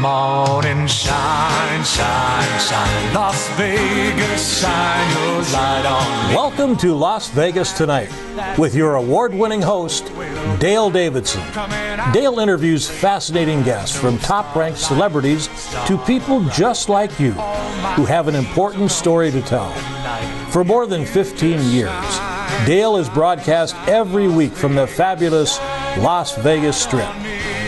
morning shine, shine, shine. Las Vegas, shine your light on me. Welcome to Las Vegas Tonight with your award-winning host, Dale Davidson. Dale interviews fascinating guests from top-ranked celebrities to people just like you who have an important story to tell. For more than 15 years, Dale is broadcast every week from the fabulous Las Vegas Strip.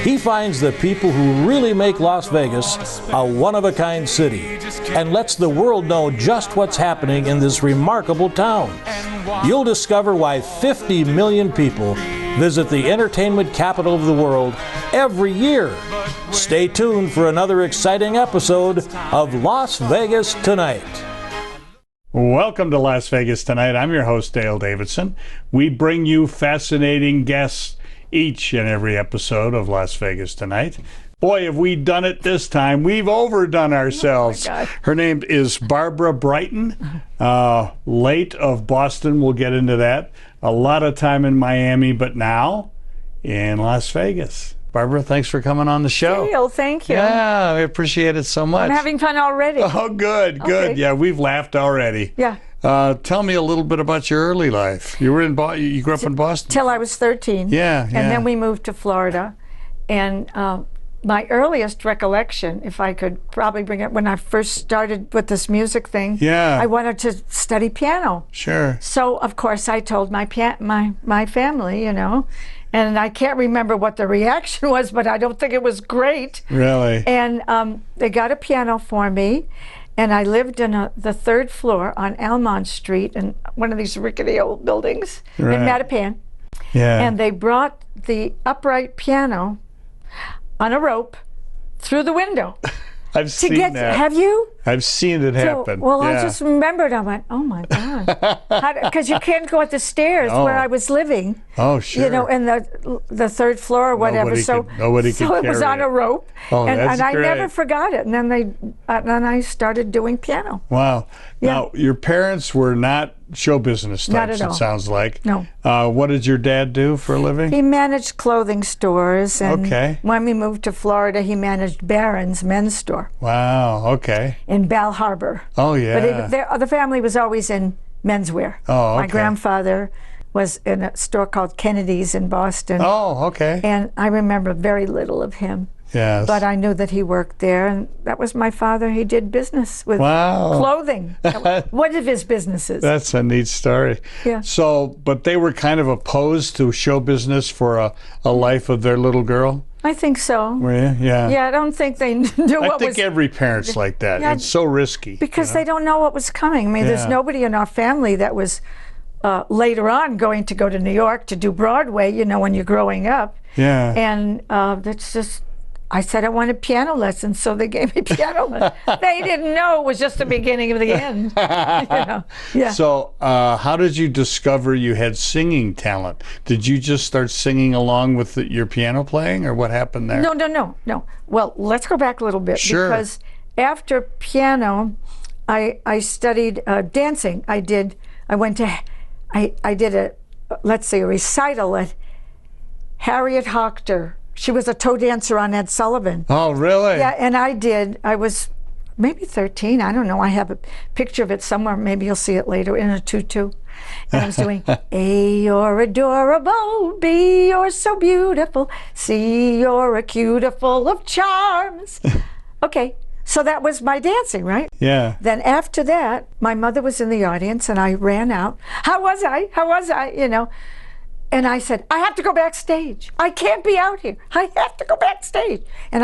He finds the people who really make Las Vegas a one-of-a-kind city and lets the world know just what's happening in this remarkable town. You'll discover why 50 million people visit the entertainment capital of the world every year. Stay tuned for another exciting episode of Las Vegas Tonight. Welcome to Las Vegas Tonight. I'm your host, Dale Davidson. We bring you fascinating guests each and every episode of Las Vegas Tonight. Boy, have we done it this time. We've overdone ourselves. Oh, her name is Barbara Brighton, late of Boston. We'll get into that. A lot of time in Miami, but now in Las Vegas. Barbara, thanks for coming on the show. Dale, thank you. Yeah, I appreciate it so much. I'm having fun already. Oh, good, good. Okay. Yeah, we've laughed already. Yeah. Tell me a little bit about your early life. You were in you grew up in Boston? Till I was 13. Yeah, And then we moved to Florida. And my earliest recollection, if I could probably bring it, when I first started with this music thing, Yeah. I wanted to study piano. Sure. So, of course, I told my family, you know, and I can't remember what the reaction was, but I don't think it was great. Really? And they got a piano for me, and I lived in the third floor on Almont Street in one of these rickety old buildings in Mattapan. Yeah. And they brought the upright piano on a rope through the window. I've seen that. Have you? I've seen it happen. Well, yeah. I just remembered. I went, oh my God, because you can't go up the stairs where I was living. Oh, sure. You know, in the third floor or whatever. Nobody could so it was carry on it. a rope, Oh, and that's I great. never forgot it. And then I started doing piano. Wow. Yeah. Now, your parents were not show business Not types, at it all. sounds like. No. What did your dad do for a living? He managed clothing stores, and Okay. when we moved to Florida, he managed Barron's men's store Wow, okay. in Bal Harbor. Oh, yeah. But the family was always in menswear. Oh, okay. My grandfather was in a store called Kennedy's in Boston. Oh, okay. And I remember very little of him. Yes. But I knew that he worked there, and that was my father. He did business with Wow. clothing. One of his businesses. That's a neat story. Yeah. So, but they were kind of opposed to show business for a life of their little girl? I think so. Were you? Yeah. Yeah, I don't think they knew what I think was... every parent's like that. Yeah, it's so risky. Because they don't know what was coming. I mean, there's Yeah. nobody in our family that was later on going to go to New York to do Broadway, you know, when you're growing up. Yeah. And that's just... I said I wanted piano lessons, so they gave me piano lessons. They didn't know it was just the beginning of the end. You know? Yeah. So, how did you discover you had singing talent? Did you just start singing along with your piano playing, or what happened there? No. Well, let's go back a little bit. Sure. Because after piano, I studied dancing. I did a, let's say, a recital at Harriet Hochter. She was a toe dancer on Ed Sullivan. Oh, really? Yeah, and I was maybe 13, I don't know. I have a picture of it somewhere. Maybe you'll see it later, in a tutu. And I was doing, A, you're adorable, B, you're so beautiful, C, you're a cutie full of charms. Okay, so that was my dancing, right? Yeah. Then after that, my mother was in the audience, and I ran out. How was I, you know? And I said, I have to go backstage. I can't be out here. I have to go backstage. And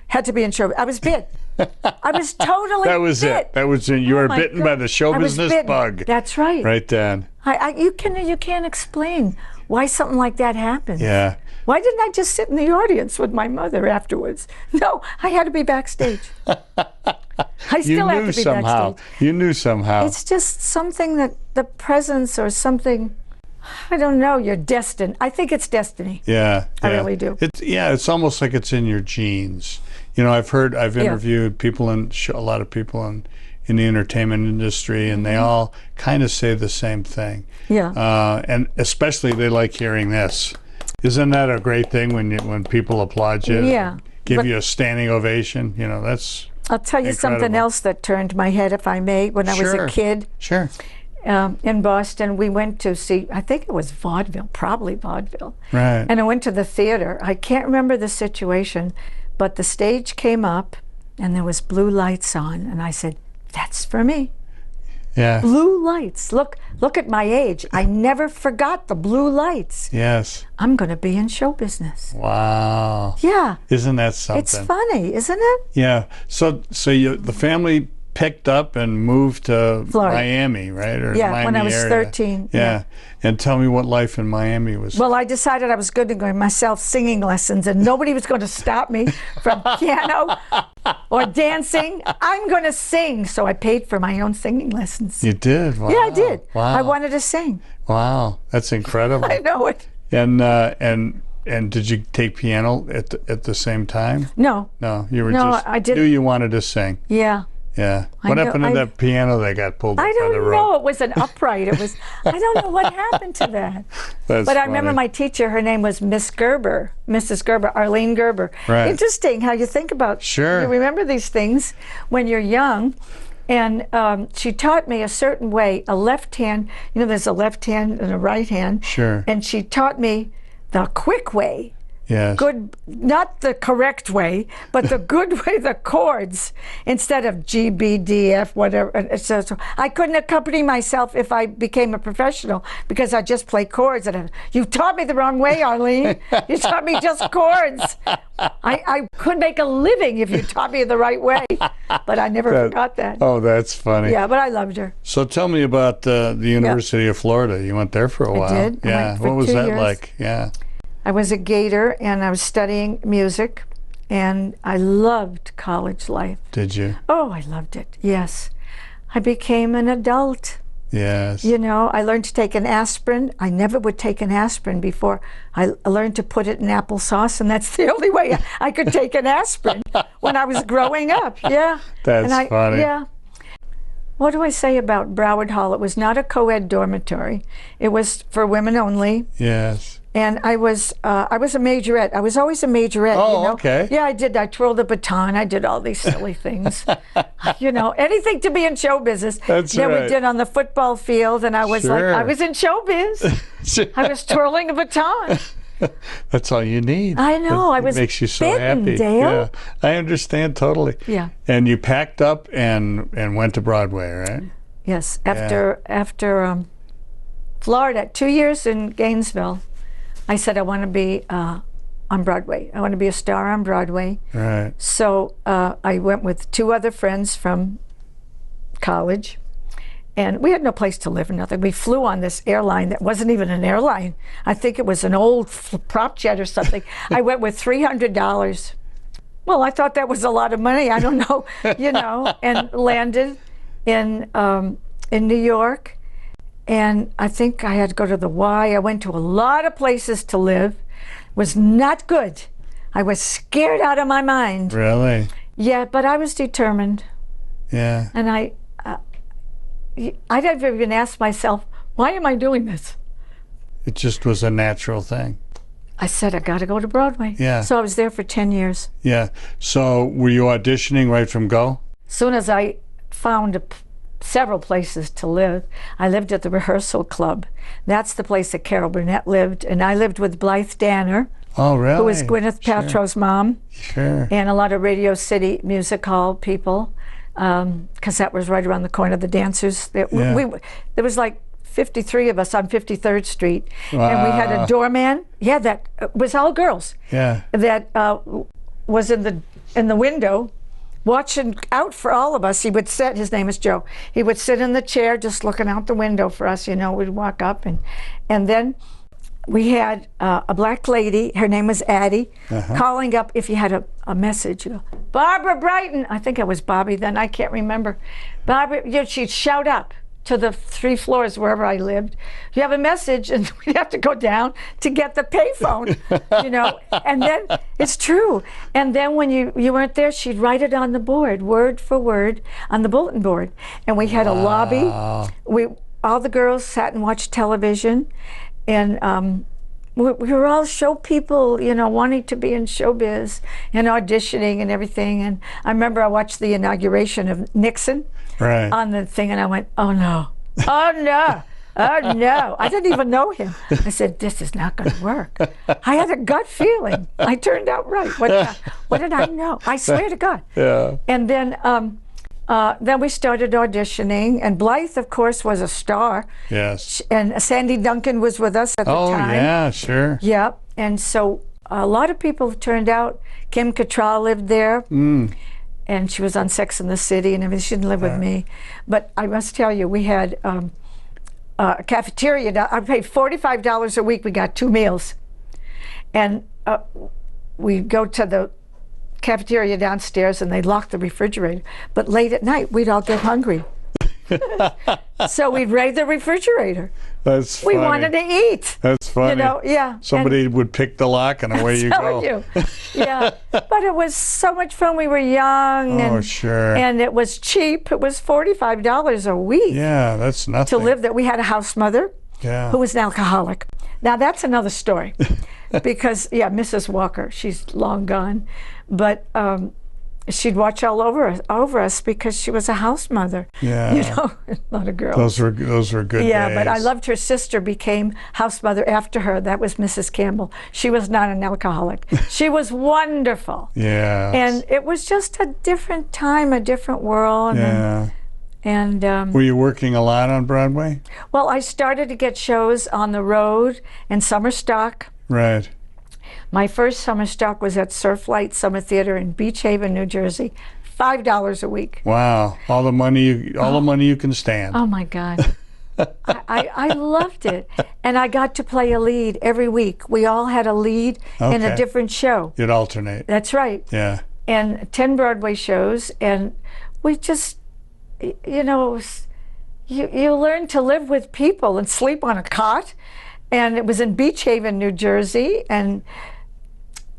had to be in show. I was bit. I was totally That was bit. it. That was it. You were my bitten God. by the show I was business bitten. bug. That's right. Right then. You can't explain why something like that happened. Yeah. Why didn't I just sit in the audience with my mother afterwards? No, I had to be backstage. I still have to be backstage. You knew somehow. It's just something that the presence or something. I don't know. You're destined. I think it's destiny. Yeah, I really do. It's almost like it's in your genes. You know, I've interviewed people a lot of people in the entertainment industry, and they all kind of say the same thing. Yeah. And especially they like hearing this. Isn't that a great thing when people applaud you? Yeah. give you a standing ovation. You know, that's I'll tell you something incredible. else that turned my head, if I may. When I was Sure. a kid Sure. in Boston, we went to see, I think it was vaudeville, probably vaudeville. Right. And I went to the theater. I can't remember the situation, but the stage came up and there was blue lights on. And I said, that's for me. Yeah. Blue lights. Look at my age. I never forgot the blue lights. Yes. I'm going to be in show business. Wow. Yeah. Isn't that something? It's funny, isn't it? Yeah. So the family picked up and moved to Florida. Miami, right? Or Yeah, Miami when I was area. 13. Yeah. And tell me what life in Miami was. Well, I decided I was going to go myself singing lessons, and nobody was going to stop me from piano or dancing. I'm going to sing. So I paid for my own singing lessons. You did? Wow. Yeah, I did. Wow. I wanted to sing. Wow. That's incredible. I know it. And did you take piano at the same time? No. No, you were No, just I didn't. knew you wanted to sing. Yeah. Yeah. I What know- happened to that piano that got pulled up I by the don't rope? know. It was an upright. It was. I don't know what happened to that. That's But I remember funny. my teacher. Her name was Miss Gerber, Mrs. Gerber, Arlene Gerber. Right. Interesting how you think about. Sure. You remember these things when you're young, and she taught me a certain way. A left hand. You know, there's a left hand and a right hand. Sure. And she taught me the quick way. Yes. Good, not the correct way, but the good way, the chords, instead of G, B, D, F, whatever. And so I couldn't accompany myself if I became a professional because I just play chords. And you taught me the wrong way, Arlene. You taught me just chords. I could make a living if you taught me the right way, but I never forgot that. Oh, that's funny. Yeah, but I loved her. So tell me about the University of Florida. You went there for a while. did. I Yeah. went for What was 2 that years. like? Yeah. I was a Gator and I was studying music, and I loved college life. Did you? Oh, I loved it. Yes. I became an adult. Yes. You know, I learned to take an aspirin. I never would take an aspirin before. I learned to put it in applesauce, and that's the only way I could take an aspirin when I was growing up. Yeah. That's funny. Yeah. What do I say about Broward Hall? It was not a co-ed dormitory. It was for women only. Yes. And I was a majorette. I was always a majorette. Oh, you know? okay. Yeah, I did. I twirled the baton. I did all these silly things. You know, anything to be in show business. That's Then right. we did on the football field, and I was Sure. like, I was in showbiz. I was twirling a baton. That's all you need. I know. I It was makes you so bitten, happy. Dale. Yeah. I understand totally. Yeah. And you packed up and went to Broadway, right? Yes. After Florida, 2 years in Gainesville, I said I want to be on Broadway. I want to be a star on Broadway. Right. So I went with 2 other friends from college, and we had no place to live or nothing. We flew on this airline that wasn't even an airline. I think it was an old prop jet or something. I went with $300. Well, I thought that was a lot of money. I don't know, you know, and landed in New York. And I think I had to go to the Y. I went to a lot of places to live. Was not good. I was scared out of my mind. Really? Yeah, but I was determined. Yeah. And I never even asked myself, why am I doing this? It just was a natural thing. I said, I got to go to Broadway. Yeah. So I was there for 10 years. Yeah. So were you auditioning right from go? As soon as I found several places to live, I lived at the Rehearsal Club. That's the place that Carol Burnett lived. And I lived with Blythe Danner, Oh, really? who was Gwyneth Paltrow's mom, Sure. and a lot of Radio City Music Hall people, because that was right around the corner. The dancers, there was like 53 of us on 53rd Street, and we had a doorman. Yeah, that was all girls. Yeah. That was in the window, watching out for all of us. He would sit. His name is Joe. He would sit in the chair, just looking out the window for us. You know, we'd walk up, and then we had a black lady. Her name was Addie, calling up if you had a message. You know, Barbara Brighton. I think it was Bobby then. I can't remember. Barbara. You know, she'd shout up to the 3 floors wherever I lived. You have a message, and we'd have to go down to get the payphone, you know. And then it's true. And then when you weren't there, she'd write it on the board, word for word, on the bulletin board. And we had a lobby. All the girls sat and watched television, and we were all show people, you know, wanting to be in showbiz and auditioning and everything. And I remember I watched the inauguration of Nixon on the thing, and I went, oh no, oh no. Oh no, I didn't even know him. I said, this is not going to work. I had a gut feeling. I turned out right. What did I know? I swear to God. Yeah. And then we started auditioning, and Blythe, of course, was a star. Yes. And Sandy Duncan was with us at the time. Oh, yeah, sure. Yep. And so a lot of people turned out. Kim Cattrall lived there. And she was on Sex and the City and everything. She didn't live with me. But I must tell you, we had a cafeteria. I paid $45 a week. We got 2 meals. And we'd go to the cafeteria downstairs, and they'd lock the refrigerator. But late at night, we'd all get hungry. So we'd raid the refrigerator. That's funny. We wanted to eat. That's funny. You know, yeah. Somebody would pick the lock, and away you go. Yeah. But it was so much fun. We were young. Oh, sure. And it was cheap. It was $45 a week. Yeah, that's nothing. To live there. We had a house mother who was an alcoholic. Now, that's another story. Because, Mrs. Walker, she's long gone. But she'd watch all over us because she was a house mother. Yeah. You know, not a girl. Those were good days. Yeah, but I loved her sister became house mother after her. That was Mrs. Campbell. She was not an alcoholic. She was wonderful. Yeah. And it was just a different time, a different world. Yeah. And were you working a lot on Broadway? Well, I started to get shows on the road and summer stock. Right. My first summer stock was at Surflight Summer Theater in Beach Haven, New Jersey, $5 a week. Wow, all the money you can stand. Oh my God, I loved it, and I got to play a lead every week. We all had a lead in a different show. You'd alternate. That's right. Yeah. And 10 Broadway shows, and we just, you know, you learn to live with people and sleep on a cot. And it was in Beach Haven, New Jersey, and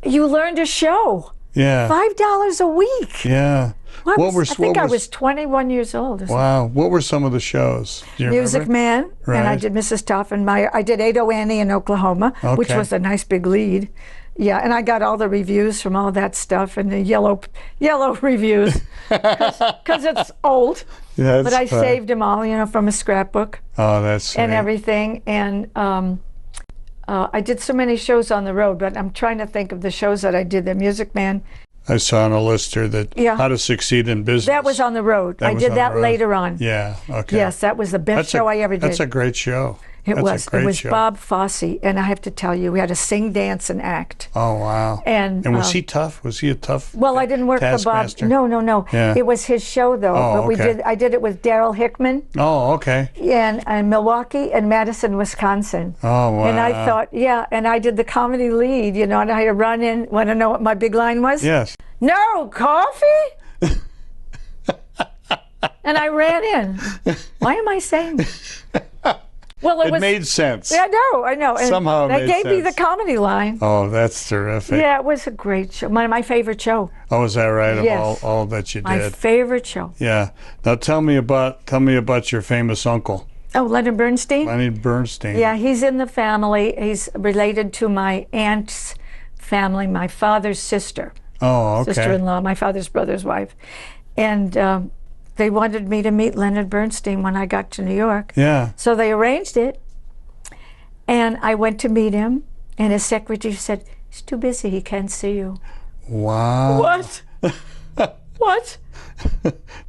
you learned a show. Yeah. $5 a week. Yeah. I was 21 years old. Wow. What were some of the shows? Do you Music remember? Man, right. And I did Mrs. Toffenmeyer. I did Ado Annie in Oklahoma, which was a nice big lead. Yeah, and I got all the reviews from all that stuff and the yellow reviews because it's old. Yeah, but I saved them all, you know, from a scrapbook. Oh, that's sweet. And everything. And I did so many shows on the road, but I'm trying to think of the shows that I did. The Music Man. I saw on a lister that How to Succeed in Business. That was on the road. I did that later on. Yeah, okay. Yes, that was the best show I ever did. That's a great show. It was Bob Fosse, and I have to tell you, we had to sing, dance, and act. Oh, wow. And was he tough? Was he a tough Well, I didn't work for Bob. No. Yeah. It was his show, though. Oh, But I did it with Daryl Hickman. Oh, okay. And Milwaukee and Madison, Wisconsin. Oh, wow. And I thought, and I did the comedy lead, you know, and I had to run in. Want to know what my big line was? Yes. No coffee? And I ran in. Why am I saying this? Well, it made sense. Yeah, I know. And somehow it they made gave me sense. the comedy line. Oh, that's terrific. Yeah, it was a great show. My favorite show. Oh, is that right? Yes. Of all that you did. My favorite show. Yeah. Now tell me about your famous uncle. Oh, Leonard Bernstein? Leonard Bernstein. Yeah, he's in the family. He's related to my aunt's family, my father's sister. Oh, okay. Sister-in-law, my father's brother's wife. And they wanted me to meet Leonard Bernstein when I got to New York. Yeah. So they arranged it. And I went to meet him, and his secretary said, he's too busy, he can't see you. Wow. What? What?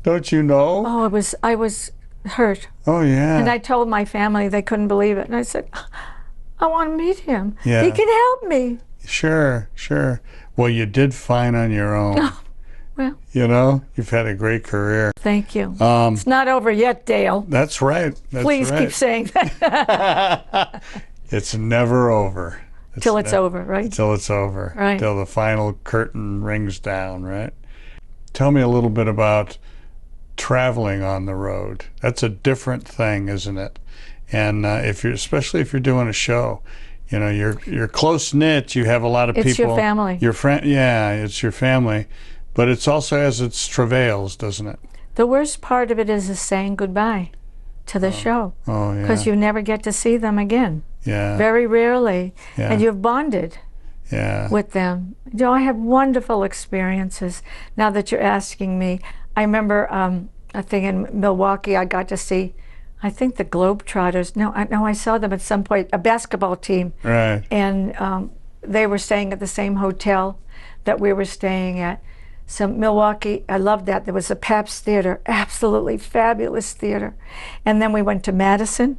Don't you know? Oh, I was hurt. Oh, yeah. And I told my family, they couldn't believe it. And I said, I want to meet him. Yeah. He can help me. Sure. Well, you did fine on your own. Well, you know, you've had a great career. Thank you. It's not over yet, Dale. That's right. Please keep saying that. It's never over. Till it's over, right? Until it's over. Right. Till the final curtain rings down, right? Tell me a little bit about traveling on the road. That's a different thing, isn't it? And especially if you're doing a show, you know, you're close knit. You have a lot of people. It's your family. Your friend, yeah, it's your family. But it's also has its travails, doesn't it? The worst part of it is saying goodbye to the show. Oh, yeah. Because you never get to see them again. Yeah. Very rarely. Yeah. And you've bonded Yeah. with them. You know, I have wonderful experiences now that you're asking me. I remember a thing in Milwaukee, I got to see, I think the Globetrotters. No, I saw them at some point, a basketball team. Right. And they were staying at the same hotel that we were staying at. So Milwaukee, I loved that. There was a Pabst Theater, absolutely fabulous theater. And then we went to Madison,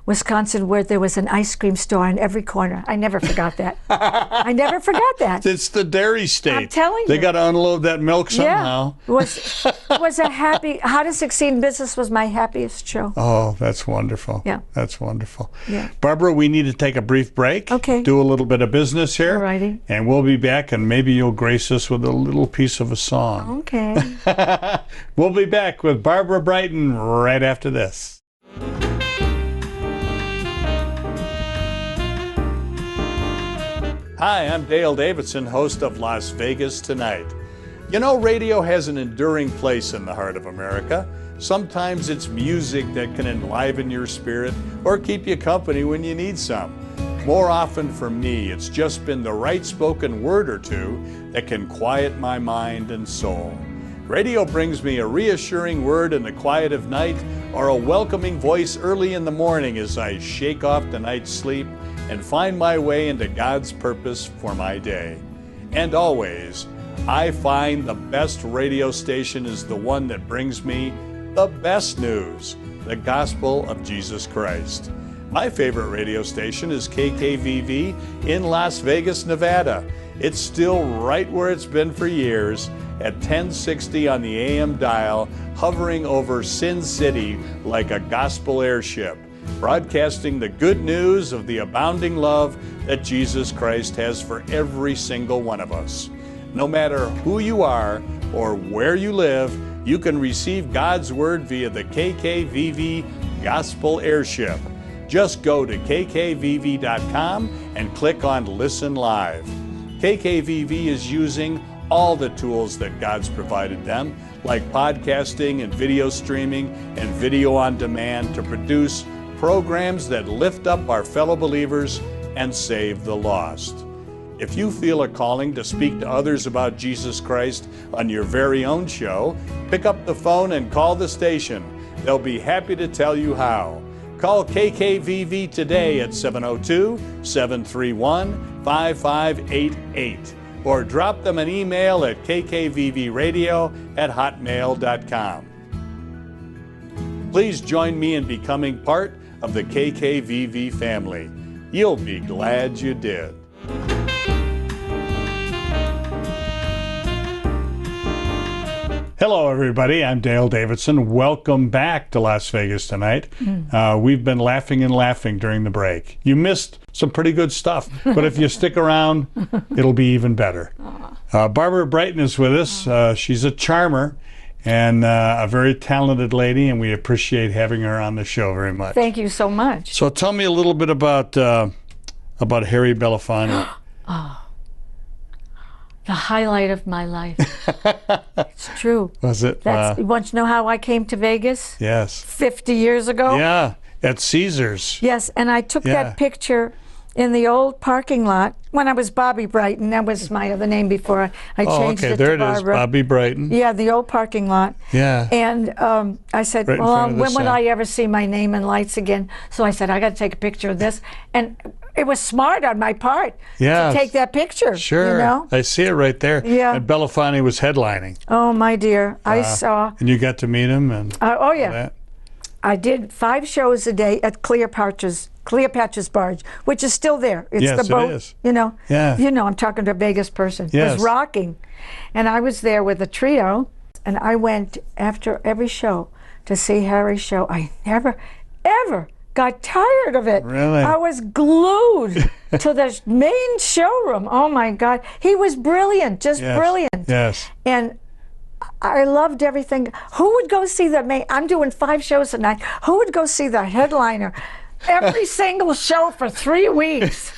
Wisconsin, where there was an ice cream store on every corner. I never forgot that. I never forgot that. It's the dairy state. I'm telling They you. got to unload that milk somehow. Yeah, was a happy. How to Succeed in Business was my happiest show. Oh, that's wonderful. Yeah. That's wonderful. Yeah. Barbara, we need to take a brief break. Okay. Do a little bit of business here. Alrighty. And we'll be back, and maybe you'll grace us with a little piece of a song. Okay. We'll be back with Barbara Brighton right after this. Hi, I'm Dale Davidson, host of Las Vegas Tonight. You know, radio has an enduring place in the heart of America. Sometimes it's music that can enliven your spirit or keep you company when you need some. More often for me, it's just been the right spoken word or two that can quiet my mind and soul. Radio brings me a reassuring word in the quiet of night or a welcoming voice early in the morning as I shake off the night's sleep and find my way into God's purpose for my day. And always, I find the best radio station is the one that brings me the best news, the gospel of Jesus Christ. My favorite radio station is KKVV in Las Vegas, Nevada. It's still right where it's been for years at 1060 on the AM dial, hovering over Sin City like a gospel airship, broadcasting the good news of the abounding love that Jesus Christ has for every single one of us. No matter who you are or where you live, you can receive God's Word via the KKVV Gospel Airship. Just go to kkvv.com and click on Listen Live. KKVV is using all the tools that God's provided them, like podcasting and video streaming and video on demand, to produce programs that lift up our fellow believers and save the lost. If you feel a calling to speak to others about Jesus Christ on your very own show, pick up the phone and call the station. They'll be happy to tell you how. Call KKVV today at 702-731-5588 or drop them an email at kkvvradio@hotmail.com. Please join me in becoming part of the KKVV family. You'll be glad you did. Hello, everybody. I'm Dale Davidson. Welcome back to Las Vegas Tonight. We've been laughing and laughing during the break. You missed some pretty good stuff, but if you stick around, it'll be even better. Barbara Brighton is with us. She's a charmer and a very talented lady, and we appreciate having her on the show very much. Thank you so much. So tell me a little bit about Harry Belafonte. The highlight of my life. It's true. Was it? You want to know how I came to Vegas? Yes. 50 years ago? Yeah, at Caesars. Yes, and I took that picture in the old parking lot when I was Bobby Brighton. That was my other name before I changed it there to Barbara. It is, Bobby Brighton. Yeah, the old parking lot. Yeah. And I said, Right in well, front of the when would sign. I ever see my name in lights again? So I said, I got to take a picture of this. And it was smart on my part to take that picture. Sure. You know? I see it right there. Yeah. And Belafonte was headlining. Oh, my dear. I saw. And you got to meet him and Oh, yeah. that. I did 5 shows a day at Cleopatra's Barge, which is still there. It's Yes, the boat. it is. You know. Yeah. You know, I'm talking to a Vegas person. It Yes. was rocking. And I was there with a trio, and I went after every show to see Harry's show. I never, ever got tired of it. Really? I was glued to the main showroom. Oh my God. He was brilliant, just brilliant. Yes. And I loved everything. Who would go see the main? I'm doing 5 shows a night. Who would go see the headliner? Every single show for 3 weeks.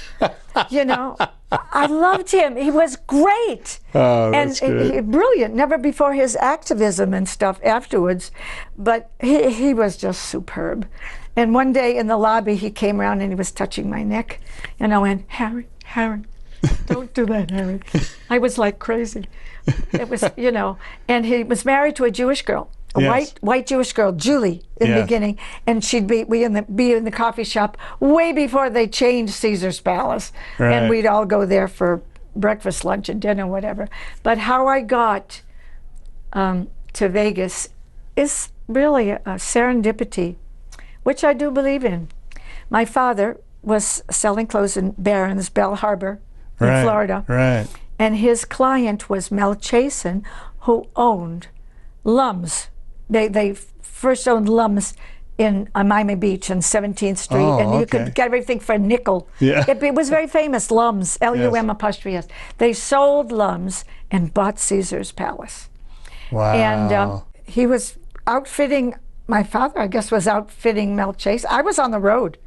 You know, I loved him. He was great. Oh, that's good. Brilliant. Never before his activism and stuff afterwards, but he was just superb. And one day in the lobby, he came around and he was touching my neck. And I went, Harry, don't do that, Harry. I was like crazy. It was, you know, and he was married to a Jewish girl, a white Jewish girl, Julie, in the beginning. And she'd be in the coffee shop way before they changed Caesar's Palace. Right. And we'd all go there for breakfast, lunch, and dinner, whatever. But how I got to Vegas is really a serendipity, which I do believe in. My father was selling clothes in Barron's, Bell Harbor, in Florida. Right. And his client was Mel Chasen, who owned Lums. They first owned Lums on Miami Beach on 17th Street, and you could get everything for a nickel. Yeah. It was very famous, Lums, L-U-M apostrophe S. They sold Lums and bought Caesar's Palace. Wow. And he was outfitting, my father, I guess, was outfitting Mel Chase. I was on the road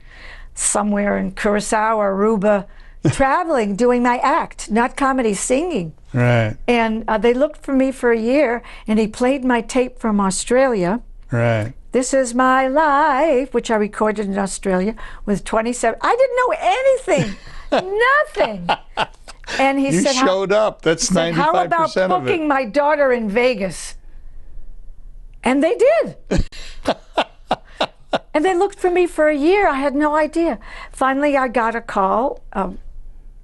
somewhere in Curacao or Aruba, traveling, doing my act, not comedy, singing. Right. And they looked for me for a year, and he played my tape from Australia. Right. This Is My Life, which I recorded in Australia with 27. I didn't know anything, nothing. And he said, showed up. That's 95% how about of it. booking my daughter in Vegas? And they did. And they looked for me for a year. I had no idea. Finally, I got a call.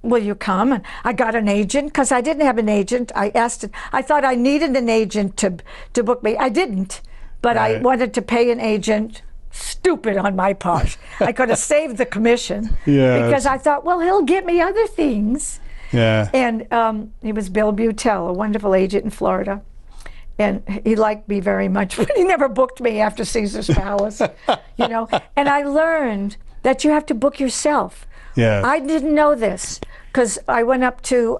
Will you come? And I got an agent because I didn't have an agent. I asked it. I thought I needed an agent to book me. I didn't, but I wanted to pay an agent. Stupid on my part. I could have saved the commission because I thought, well, he'll get me other things. Yeah. And he was Bill Butel, a wonderful agent in Florida. And he liked me very much, but he never booked me after Caesar's Palace, you know. And I learned that you have to book yourself. Yeah. I didn't know this because I went up to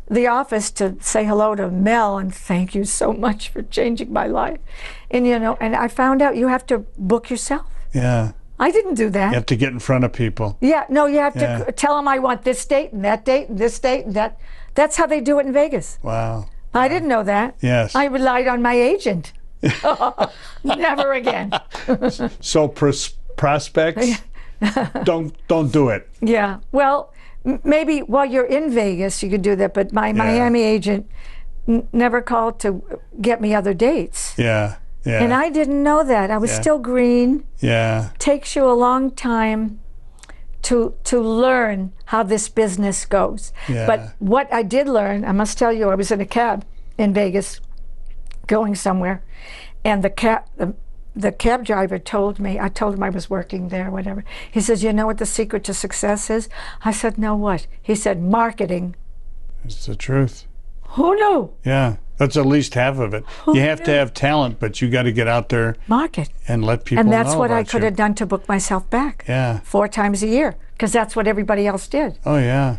the office to say hello to Mel and thank you so much for changing my life. And, you know, and I found out you have to book yourself. Yeah. I didn't do that. You have to get in front of people. Yeah, no, you have to tell them I want this date and that date and this date and that. That's how they do it in Vegas. Wow. I didn't know that. Yes. I relied on my agent. Never again. So prospects, don't do it. Yeah. Well, maybe while you're in Vegas, you could do that. But my Miami agent never called to get me other dates. Yeah. Yeah. And I didn't know that. I was still green. Yeah. Takes you a long time to learn how this business goes. Yeah. But what I did learn, I must tell you, I was in a cab in Vegas going somewhere, and the cab driver told me, I told him I was working there, whatever. He says, you know what the secret to success is? I said, no, what? He said, marketing. It's the truth. Who knew? Yeah. That's at least half of it. You have to have talent, but you got to get out there, market, and let people know. know. And that's what I about could you. have done to book myself back. Yeah. 4 times a year, because that's what everybody else did. Oh yeah.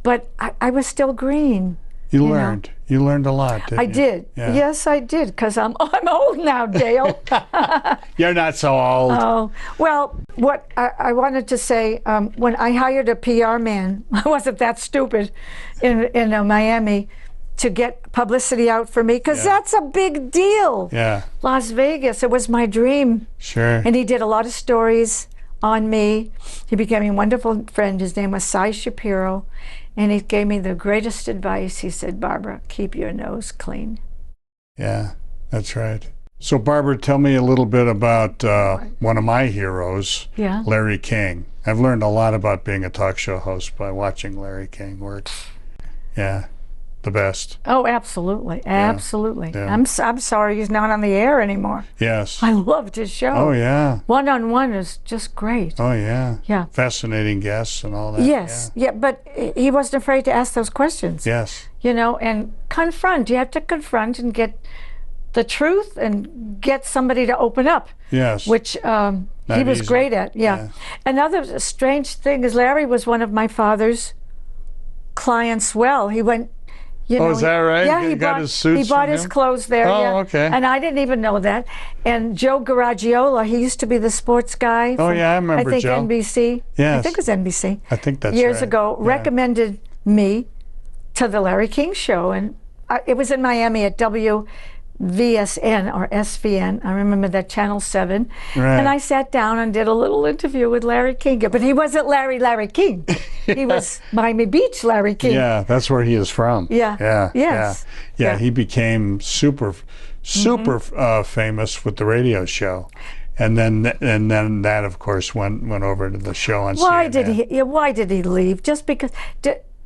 But I was still green. You learned. You learned a lot, didn't I you? did. Yeah. Yes, I did, because I'm old now, Dale. You're not so old. Oh, well, what I wanted to say, when I hired a PR man, I wasn't that stupid in Miami, to get publicity out for me, because that's a big deal. Yeah. Las Vegas, it was my dream. Sure. And he did a lot of stories on me. He became a wonderful friend. His name was Cy Shapiro, and he gave me the greatest advice. He said, Barbara, keep your nose clean. Yeah, that's right. So Barbara, tell me a little bit about one of my heroes, Larry King. I've learned a lot about being a talk show host by watching Larry King work. Yeah. The best. Oh, absolutely, absolutely. Yeah. I'm sorry he's not on the air anymore. Yes. I loved his show. Oh yeah. One-on-one is just great. Oh yeah. Yeah. Fascinating guests and all that. Yes. Yeah, but he wasn't afraid to ask those questions. Yes. You know, and confront. You have to confront and get the truth and get somebody to open up. Yes. Which he was easy. great at. Yeah. Another strange thing is Larry was one of my father's clients. Well, he went. You know, is that right? Yeah, he got his suits. He bought from his him? clothes there. Oh, yeah. okay. And I didn't even know that. And Joe Garagiola, he used to be the sports guy. Oh, yeah, I remember I think Joe. NBC. Yes. I think it was NBC. I think that's years right. ago. Yeah. Recommended me to the Larry King show, and it was in Miami at VSN or SVN. I remember that Channel 7. Right. And I sat down and did a little interview with Larry King. But he wasn't Larry King. He was Miami Beach Larry King. Yeah, that's where he is from. Yeah. Yeah. Yes. Yeah, he became super famous with the radio show. And then that, of course, went over to the show on CNN. Why did he leave? Just because...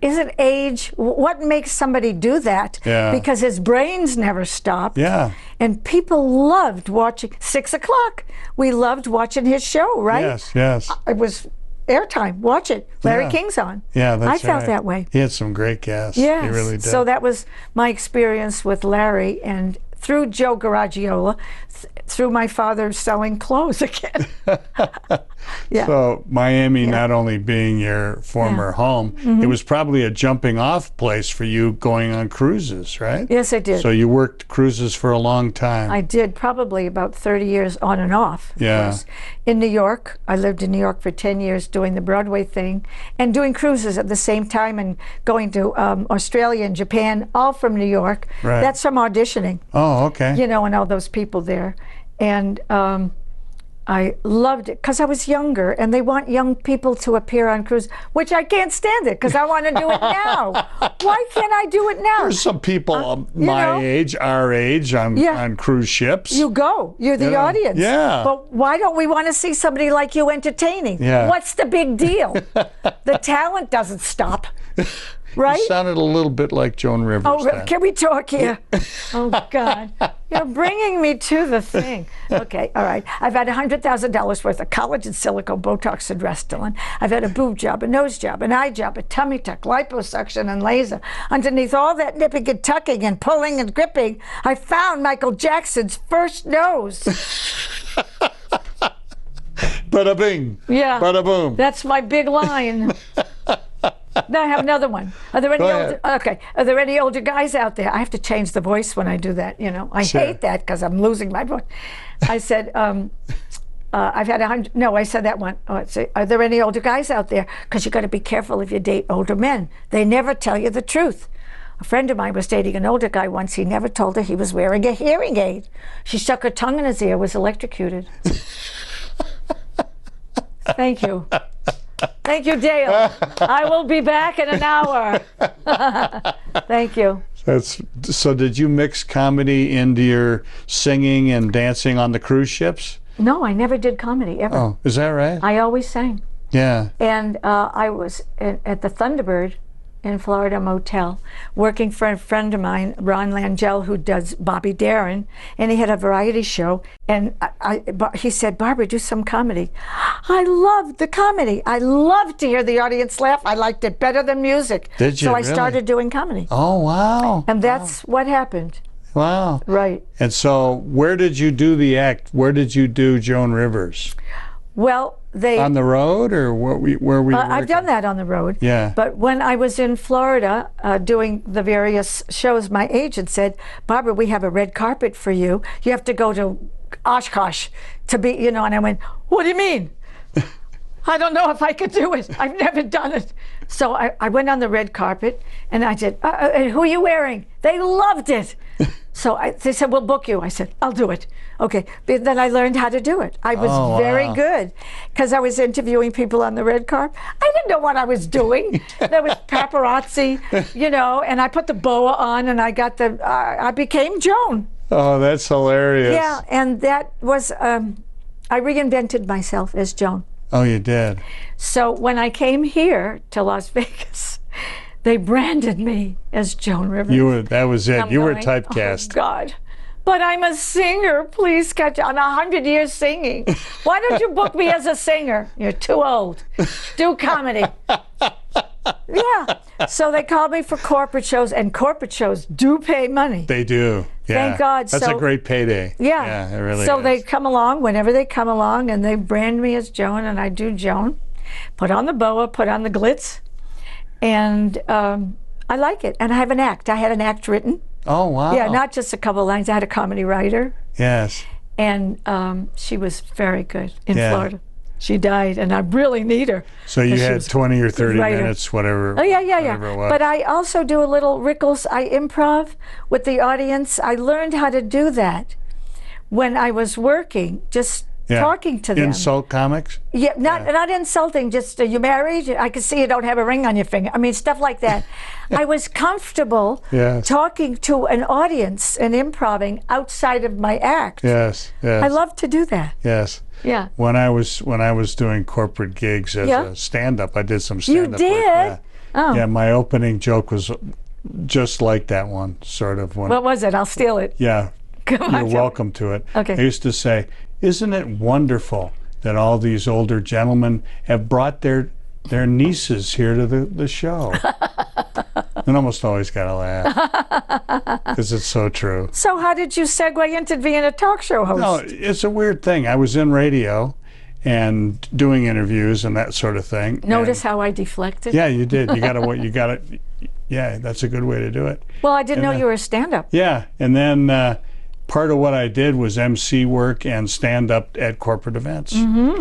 Is it age? What makes somebody do that? Yeah. Because his brains never stopped. Yeah. And people loved watching 6 o'clock. We loved watching his show, right? Yes. It was airtime. Watch it. Larry Yeah. King's on. Yeah, that's I felt right. that way. He had some great guests. Yes. He really did. So that was my experience with Larry, and through Joe Garagiola, through my father selling clothes again. Yeah. So Miami not only being your former home, it was probably a jumping off place for you going on cruises, right? Yes, I did. So you worked cruises for a long time. I did, probably about 30 years on and off. Of course. In New York, I lived in New York for 10 years doing the Broadway thing and doing cruises at the same time, and going to Australia and Japan, all from New York. Right. That's from auditioning, Oh, okay. you know, and all those people there. And I loved it because I was younger, and they want young people to appear on cruise, which I can't stand it because I want to do it now. Why can't I do it now? There's some people know, age, our age, on cruise ships. You go. You're the audience. Yeah. But why don't we want to see somebody like you entertaining? Yeah. What's the big deal? The talent doesn't stop. Right? You sounded a little bit like Joan Rivers. Oh, then. can we talk here? Oh, God. You're bringing me to the thing. Okay, all right. I've had $100,000 worth of collagen, silicone, Botox, and Restylane. I've had a boob job, a nose job, an eye job, a tummy tuck, liposuction, and laser. Underneath all that nipping and tucking and pulling and gripping, I found Michael Jackson's first nose. Bada bing. Yeah. Bada boom. That's my big line. Now I have another one. Are there any older guys out there? I have to change the voice when I do that, you know. I hate that because I'm losing my voice. I said, I've had 100, no, I said that one. Oh, I'd say, are there any older guys out there? Because you got to be careful if you date older men. They never tell you the truth. A friend of mine was dating an older guy once. He never told her he was wearing a hearing aid. She stuck her tongue in his ear, was electrocuted. Thank you. Thank you, Dale. I will be back in an hour. Thank you. So did you mix comedy into your singing and dancing on the cruise ships? No, I never did comedy, ever. Oh, is that right? I always sang. Yeah. And I was at the Thunderbird in Florida Motel, working for a friend of mine, Ron Langell, who does Bobby Darin, and he had a variety show. And he said, Barbara, do some comedy. I loved the comedy. I loved to hear the audience laugh. I liked it better than music. Did you So I really? started doing comedy. Oh, wow. And that's what happened. Wow. Right. And so where did you do the act? Where did you do Joan Rivers? Well, on the road, or where were you I've done that on the road. Yeah. But when I was in Florida doing the various shows, my agent said, Barbara, we have a red carpet for you. You have to go to Oshkosh to be, you know, and I went, what do you mean? I don't know if I could do it. I've never done it. So I went on the red carpet, and I said, who are you wearing? They loved it. So they said, we'll book you. I said, I'll do it. Okay. But then I learned how to do it. I was very good because I was interviewing people on the red carpet. I didn't know what I was doing. There was paparazzi, you know, and I put the boa on, and I got I became Joan. Oh, that's hilarious. Yeah, and that was, I reinvented myself as Joan. Oh, you did? So when I came here to Las Vegas, they branded me as Joan Rivers. That was it. You were typecast. Oh, God. But I'm a singer. Please catch on 100 years singing. Why don't you book me as a singer? You're too old. Do comedy. Yeah. So they called me for corporate shows, and corporate shows do pay money. They do. Yeah. Thank God. That's a great payday. Yeah. Yeah, it really so is. they come along whenever they come along, and they brand me as Joan, and I do Joan. Put on the boa, put on the glitz, and I like it. And I have an act. I had an act written. Oh, wow. Yeah, not just a couple of lines. I had a comedy writer. Yes. And she was very good in Florida. She died, and I really need her. So you had 20 or 30 writer. minutes, whatever. Oh, yeah. Whatever it was. But I also do a little Rickles. I improv with the audience. I learned how to do that when I was working, just talking to them. Insult comics? Yeah, not insulting, just, are you married? I can see you don't have a ring on your finger. I mean, stuff like that. I was comfortable talking to an audience and improving outside of my act. Yes. I love to do that. Yes. Yeah. When I was doing corporate gigs as a stand-up, I did some stand-up You did? work. Yeah. Oh. Yeah, my opening joke was just like that one, sort of. What was it? I'll steal it. Yeah. Come on, You're Joe. welcome to it. Okay. I used to say, isn't it wonderful that all these older gentlemen have brought their nieces here to the show? And almost always got a laugh because it's so true. So how did you segue into being a talk show host? No, it's a weird thing. I was in radio and doing interviews and that sort of thing. Notice how I deflected? Yeah, you did. You gotta. Yeah, that's a good way to do it. Well, I didn't know you were a stand-up. Yeah, and then part of what I did was MC work and stand up at corporate events,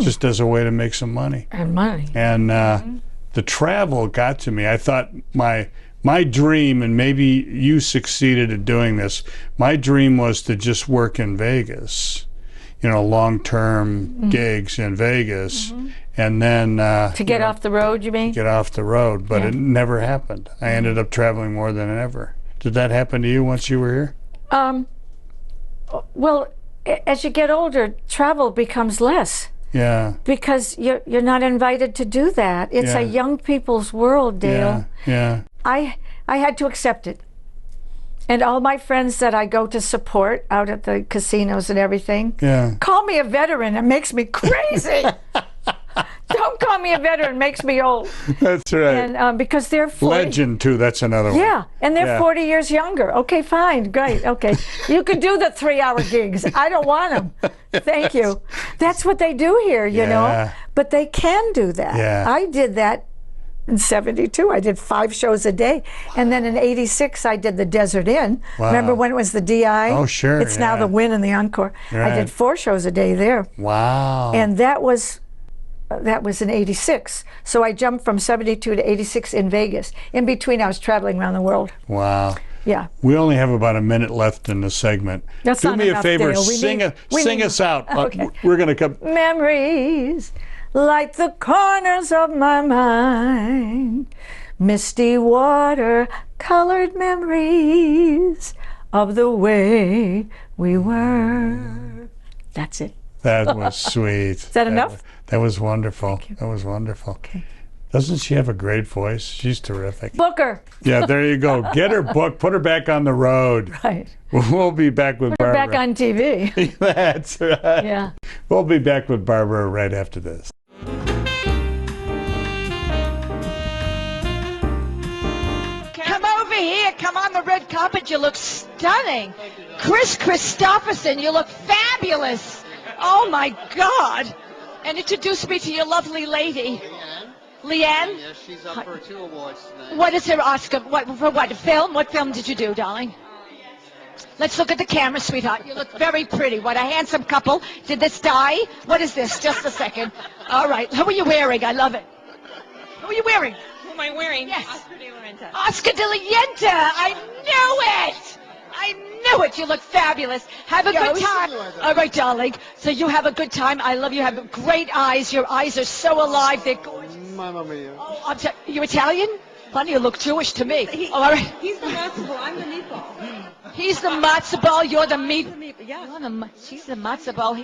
just as a way to make some money. And money. And the travel got to me. I thought my dream, and maybe you succeeded at doing this, my dream was to just work in Vegas, long-term gigs in Vegas, and then to get off the road, you mean? get off the road, but it never happened. I ended up traveling more than ever. Did that happen to you once you were here? Well, as you get older, travel becomes less. Yeah. Because you're not invited to do that. It's a young people's world, Dale. Yeah. I had to accept it. And all my friends that I go to support out at the casinos and everything call me a veteran. It makes me crazy. Don't call me a veteran. It makes me old. That's right. And because they're 40. Legend, too. That's another one. Yeah, and they're 40 years younger. Okay, fine, great, okay. You could do the 3-hour gigs. I don't want them. Thank you. That's what they do here, you know. But they can do that. Yeah. I did that in 72. I did 5 shows a day. And then in 86, I did the Desert Inn. Wow. Remember when it was the DI? Oh, sure. It's now the Wynn and the Encore. Right. I did 4 shows a day there. Wow. And that was in 86. So I jumped from 72 to 86 in Vegas. In between, I was traveling around the world. Wow. Yeah. We only have about a minute left in the segment. That's Do not me enough, a favor, Dale. sing us out. Okay. We're going to come. Memories like the corners of my mind, misty water colored memories of the way we were. That's it. That was sweet. Is that enough? That was wonderful. Thank you. That was wonderful. Okay. Doesn't she have a great voice? She's terrific. Booker. Yeah, there you go. Get her book. Put her back on the road. Right. We'll be back with Put her Barbara. back on TV. That's right. Yeah. We'll be back with Barbara right after this. Come over here. Come on the red carpet. You look stunning. Chris Christopherson, you look fabulous. Oh, my God. And introduce me to your lovely lady. Leanne? Yes, she's up for 2 awards tonight. What is her Oscar? For what? Film? What film did you do, darling? Let's look at the camera, sweetheart. You look very pretty. What a handsome couple. Did this dye? What is this? Just a second. All right. Who are you wearing? I love it. Who are you wearing? Who am I wearing? Yes. Oscar de la Renta. Oscar de la Renta. I knew it. I knew it. You look fabulous. Have a good time. All right, darling. So you have a good time. I love you. Have great eyes. Your eyes are so alive. They're gorgeous. Mamma mia. Oh, you Italian? Funny, you look Jewish to me. All right. He's the matzo ball. I'm the meatball. He's the matzo ball. You're the meat. Yeah. She's the matzo ball.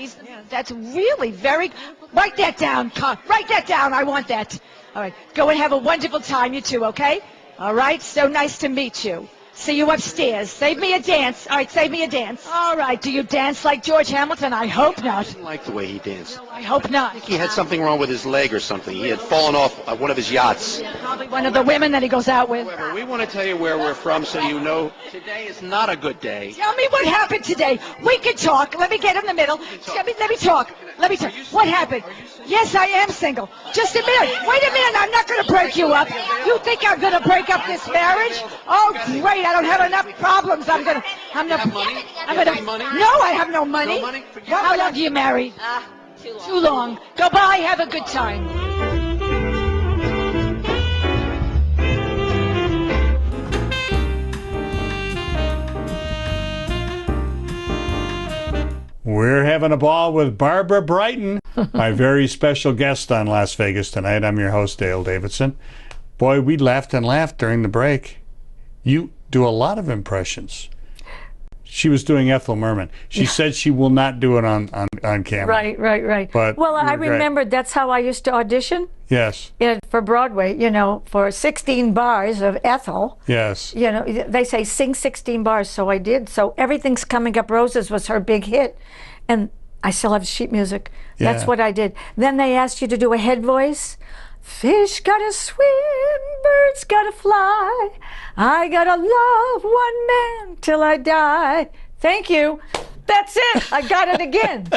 That's really very. Write that down. Write that down. I want that. All right. Go and have a wonderful time, you two. Okay. All right. So nice to meet you. See you upstairs. Save me a dance. All right, save me a dance. All right, do you dance like George Hamilton? I hope not. I didn't like the way he danced. I hope not. I think he had something wrong with his leg or something. He had fallen off one of his yachts. Probably one of the women that he goes out with. However, we want to tell you where we're from so you know today is not a good day. Tell me what happened today. We can talk. Let me get in the middle. Let me talk. Let me talk. What happened? Yes, I am single. Just a minute. Wait a minute. I'm not going to break you up. You think I'm going to break up this marriage? Oh, great. I don't have enough problems. I'm money? No, I have no money. No money? How long are you married? Too long. Too long. Go bye. Have a good time. We're having a ball with Barbara Brighton, my very special guest on Las Vegas Tonight. I'm your host, Dale Davidson. Boy, we laughed and laughed during the break. You do a lot of impressions. She was doing Ethel Merman. She said she will not do it on camera. Right. But Well, I you were great. remembered that's how I used to audition Yes, for Broadway, you know, for 16 bars of Ethel. yes. You know, they say sing 16 bars, so I did. So Everything's Coming Up Roses was her big hit. And I still have sheet music. That's Yeah. what I did. Then they asked you to do a head voice. Fish gotta swim, birds gotta fly. I gotta love one man till I die. Thank you. That's it. I got it again.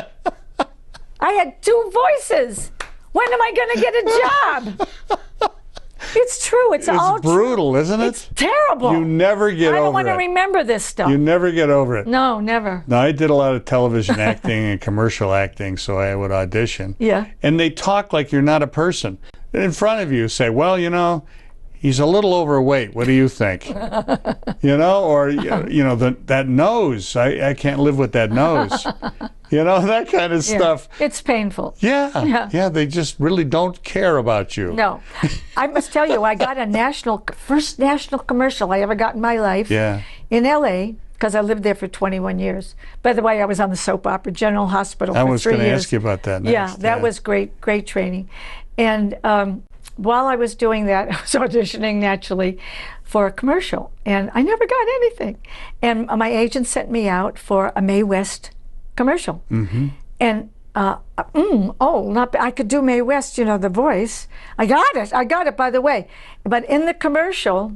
I had 2 voices. When am I gonna get a job? It's true. It's all It's brutal, isn't it? It's terrible. You never get I don't over want to it. remember this stuff. You never get over it. No, never. No, I did a lot of television acting and commercial acting, so I would audition. Yeah. And they talk like you're not a person. In front of you, say, well, you know, he's a little overweight. What do you think? You know, or, you know, that nose. I can't live with that nose. You know, that kind of stuff. It's painful. Yeah, they just really don't care about you. No. I must tell you, I got a first national commercial I ever got in my life Yeah. in L.A., because I lived there for 21 years. By the way, I was on the soap opera General Hospital I for was 3 going to years. ask you about that next. Yeah, that was great training. And while I was doing that, I was auditioning naturally for a commercial, and I never got anything. And my agent sent me out for a Mae West commercial. Mm-hmm. And I could do Mae West, you know, the voice. I got it, by the way. But in the commercial,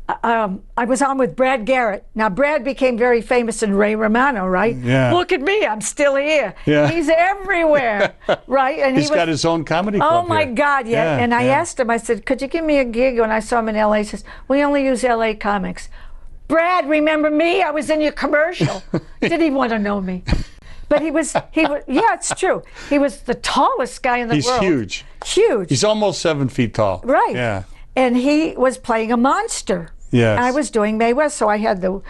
I was on with Brad Garrett. Now, Brad became very famous in Ray Romano, right? Yeah. Look at me, I'm still here. Yeah. He's everywhere, right? And He's got his own comedy club Oh my here. God, yeah. And I yeah. asked him, I said, could you give me a gig? When I saw him in LA, he says, we only use LA comics. Brad, remember me? I was in your commercial. Did he want to know me? But he was, yeah, it's true. He was the tallest guy in the world. He's huge. Huge. He's almost 7 feet tall. Right. Yeah. And he was playing a monster. Yes. And I was doing Mae West, so I had the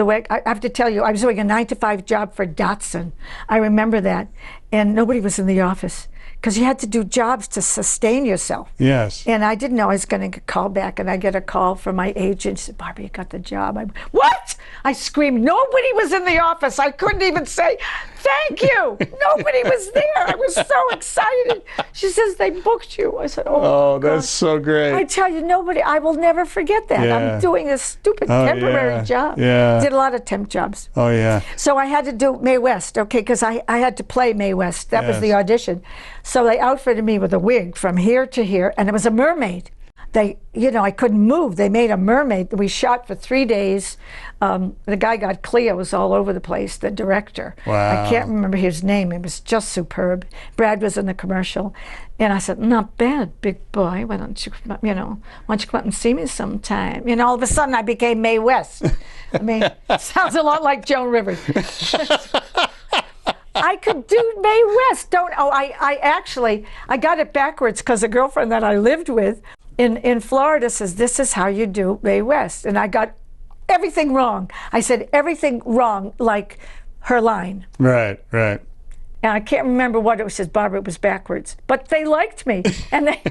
way. I have to tell you, I was doing a 9-to-5 job for Datsun. I remember that, and nobody was in the office because you had to do jobs to sustain yourself. Yes. And I didn't know I was going to get called back, and I get a call from my agent. She said, "Barbara, you got the job." What? I screamed. Nobody was in the office. I couldn't even say thank you. Nobody was there. I was so excited. She says, "They booked you." I said, Oh, God. that's so great. I tell you, nobody, I will never forget that. Yeah. I'm doing this stupid temporary job. Yeah. Did a lot of temp jobs. Oh, yeah. So I had to do Mae West, okay, because I had to play Mae West. That was the Yes. audition. So they outfitted me with a wig from here to here, and it was a mermaid. They, you know, I couldn't move. They made a mermaid. We shot for 3 days. The guy got Cleos all over the place, the director. Wow. I can't remember his name. It was just superb. Brad was in the commercial. And I said, "Not bad, big boy. Why don't you, why don't you come up and see me sometime?" You know, all of a sudden I became Mae West. I mean, sounds a lot like Joan Rivers. I could do Mae West. I got it backwards because a girlfriend that I lived with in Florida says, "This is how you do Mae West." And I got everything wrong. I said everything wrong, like her line. Right, right. And I can't remember what it was. Says, "Barbara, it was backwards." But they liked me, and they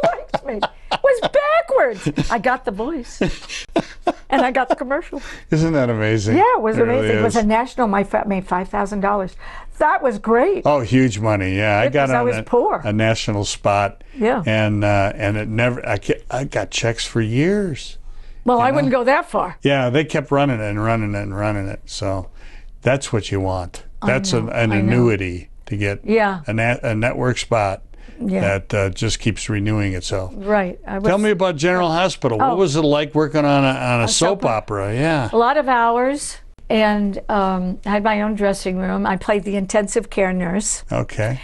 liked me. It was backwards. I got the voice, and I got the commercial. Isn't that amazing? Yeah, it was It really amazing. It was is. a national. Made $5,000. That was great. Oh, huge money! Yeah, I got Because I on was poor. a national spot. Yeah. and it never. I got checks for years. Well, I wouldn't go that far. Yeah, they kept running it and running it and running it. So that's what you want. That's an annuity to get. Yeah. A network spot Yeah. that just keps renewing itself. Right. Tell me about General Hospital. What was it like working on a soap soap opera? Yeah. A lot of hours, and I had my own dressing room. I played the intensive care nurse, Okay.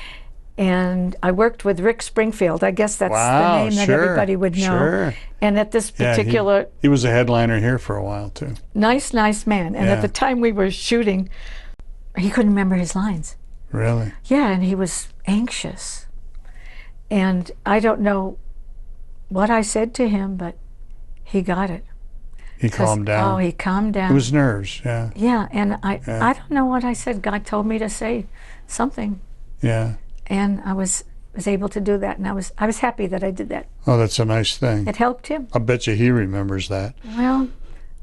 and I worked with Rick Springfield. I guess that's Wow, the name that sure, everybody would know. sure. And at this Yeah, particular he was a headliner here for a while too. nice man. And Yeah. at the time we were shooting, he couldn't remember his lines. Really? Yeah, and he was anxious. And I don't know what I said to him, but he got it. He calmed down. Oh, he calmed down. It was nerves, yeah. Yeah, and I don't know what I said. God told me to say something. Yeah. And I was able to do that, and I was happy that I did that. Oh, that's a nice thing. It helped him. I bet you he remembers that. Well,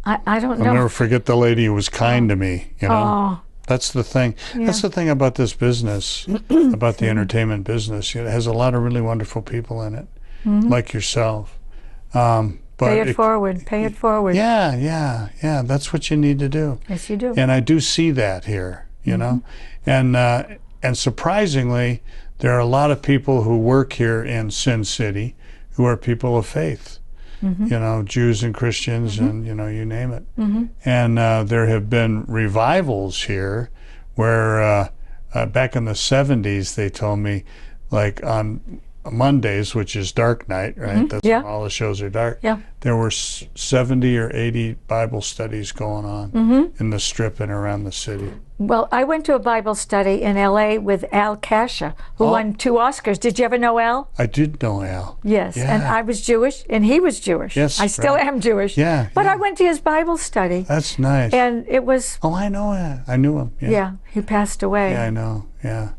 I don't know. I'll never forget the lady who was kind to me, you know. Oh, That's the thing. Yeah. That's the thing about this business, about the entertainment business. It has a lot of really wonderful people in it, like yourself. But pay it forward. Pay it forward. Yeah. That's what you need to do. Yes, you do. And I do see that here, you know. And surprisingly, there are a lot of people who work here in Sin City who are people of faith. You know, Jews and Christians, and you know, you name it. And there have been revivals here, where back in the '70s, they told me, like on Mondays, which is dark night, right? That's when all the shows are dark. Yeah. There were 70 or 80 Bible studies going on in the Strip and around the city. Well, I went to a Bible study in L.A. with Al Kasha, who won 2 Oscars. Did you ever know Al? I did know Al. Yes, Yeah. and I was Jewish, and he was Jewish. Yes, I still right. am Jewish. Yeah, But yeah. I went to his Bible study, That's nice. and it was, Oh, I know it. I knew him. yeah, he passed away. Yeah, I know. Yeah.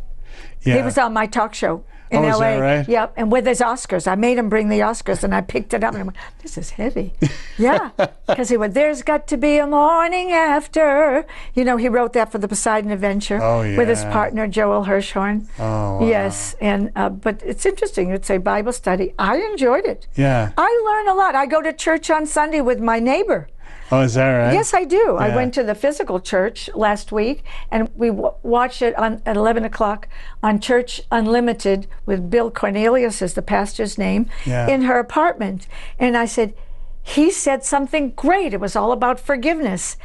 He was on my talk show in Oh, is L.A. that right? Yep, and with his Oscars. I made him bring the Oscars, and I picked it up, and I went, this is heavy. Yeah, because he went, there's got to be a morning after. You know, he wrote that for the Poseidon Adventure with his yeah. partner, Joel Hirschhorn. Oh, wow. Yes, and but it's interesting. You'd say Bible study. I enjoyed it. Yeah. I learn a lot. I go to church on Sunday with my neighbor. Oh, is that right? Yes, I do. I Yeah. went to the physical church last week, and we watched it at 11 o'clock on Church Unlimited with Bill Cornelius, is the pastor's name, Yeah. in her apartment. And I said, he said something great. It was all about forgiveness.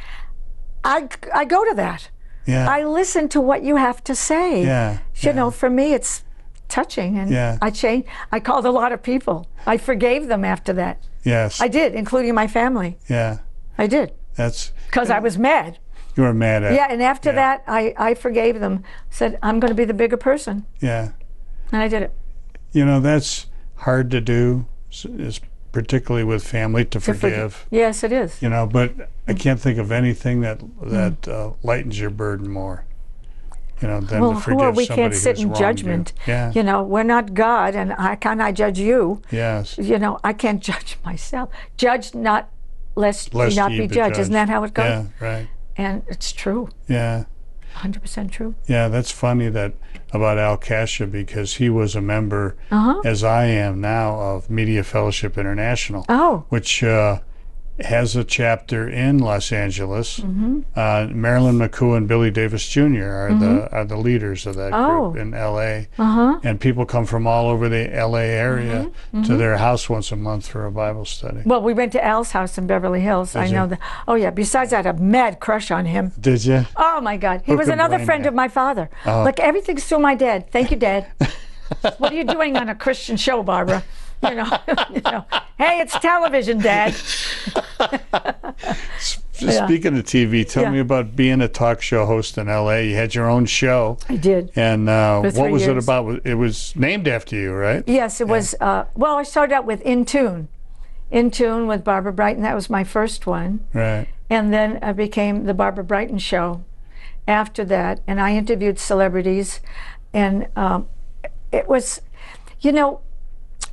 I go to that. Yeah. I listen to what you have to say. Yeah, You know, for me, it's touching, and Yeah. I changed. I called a lot of people. I forgave them after that. Yes. I did, including my family. Yeah. I did, That's. because I was mad. You were mad at. Yeah, and after Yeah. that, I forgave them. Said, I'm going to be the bigger person. Yeah. And I did it. You know, that's hard to do, is particularly with family, to forgive. Yes, it is. You know, but I can't think of anything that lightens your burden more. You know, than Well, to forgive who are we? somebody Can't sit who's in wronged judgment. You. Yeah. You know, we're not God, and how can I judge you? Yes. You know, I can't judge myself. Judge not, lest Lest ye not ye be judged. Isn't that how it goes? Yeah. Right. And it's true. Yeah. 100% true. Yeah, that's funny that about Al Kasha, because he was a member, as I am now, of Media Fellowship International, Oh. which has a chapter in Los Angeles. Mm-hmm. Marilyn McCoo and Billy Davis Jr. are the leaders of that Oh. group in L.A. Uh-huh. And people come from all over the L.A. area Mm-hmm. to their house once a month for a Bible study. Well, we went to Al's house in Beverly Hills. I know you? that. Oh, yeah. Besides, I had a mad crush on him. Did you? Oh, my God. He Who was can another blame friend you? of my father. Oh. Look, everything's through my dad. Thank you, Dad. What are you doing on a Christian show, Barbara? You know, hey, it's television, Dad. Speaking of TV, tell Yeah. me about being a talk show host in L.A. You had your own show. I did. And For what 3 was it years. about? It was named after you, right? Yes, it was. Well, I started out with In Tune. In Tune with Barbara Brighton. That was my first one. Right. And then I became the Barbara Brighton Show after that. And I interviewed celebrities. And it was, you know,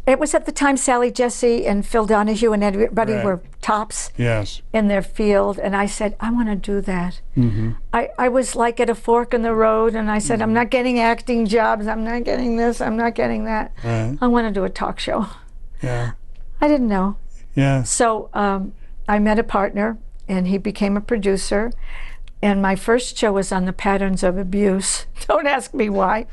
it was at the time Sally Jesse and Phil Donahue and everybody Right. were tops Yes. in their field. And I said, I want to do that. Mm-hmm. I was like at a fork in the road. And I said, I'm not getting acting jobs. I'm not getting this. I'm not getting that. Right. I want to do a talk show. Yeah. I didn't know. Yeah. So I met a partner, and he became a producer. And my first show was on the patterns of abuse. Don't ask me why.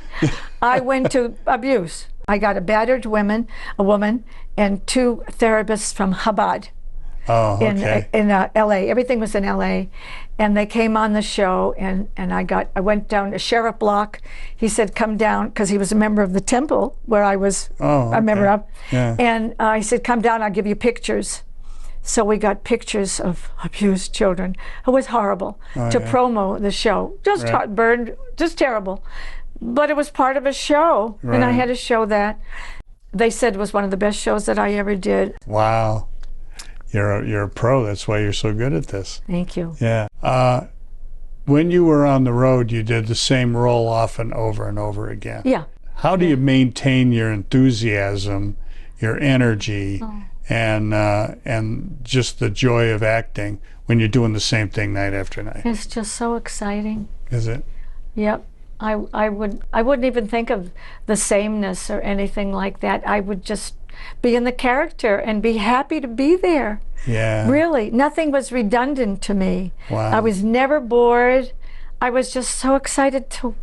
I went to abuse. I got a battered woman, and 2 therapists from Chabad Oh, okay. in L.A. Everything was in L.A. And they came on the show, and I went down to Sheriff Block. He said, come down, because he was a member of the temple where I was a member of. Yeah. And he said, come down, I'll give you pictures. So we got pictures of abused children. It was horrible to promo the show. Just Right. burned, just terrible. but it was part of a show, and I Right. had to show that. They said it was one of the best shows that I ever did. Wow. You're a pro. That's why you're so good at this. Thank you. Yeah. When you were on the road, you did the same role often over and over again. Yeah. How do you maintain your enthusiasm, your energy, and just the joy of acting when you're doing the same thing night after night? It's just so exciting. Is it? Yep. I wouldn't even think of the sameness or anything like that. I would just be in the character and be happy to be there. Yeah. Really, nothing was redundant to me. Wow. I was never bored. I was just so excited to